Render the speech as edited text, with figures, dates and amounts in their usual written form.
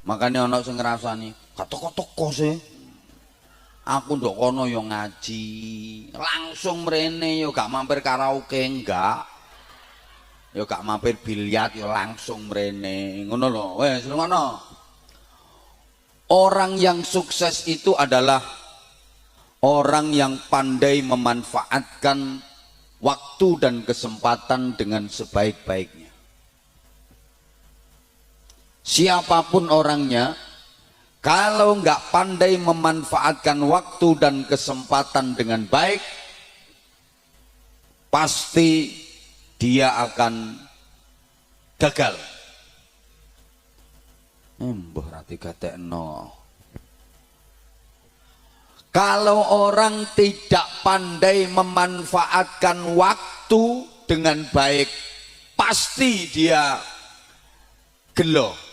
Makanya ana sing ngrasani, gak teko-teko sih. Aku ndok kono yo ngaji, langsung mrene yo gak mampir karaoke enggak. Yo gak mampir biliar yo langsung mrene. Ngono lho. Wes ngono. Orang yang sukses itu adalah orang yang pandai memanfaatkan waktu dan kesempatan dengan sebaik-baiknya. Siapapun orangnya, kalau nggak pandai memanfaatkan waktu dan kesempatan dengan baik, pasti dia akan gagal. Berarti gatekno. Kalau orang tidak pandai memanfaatkan waktu dengan baik, pasti dia gelo.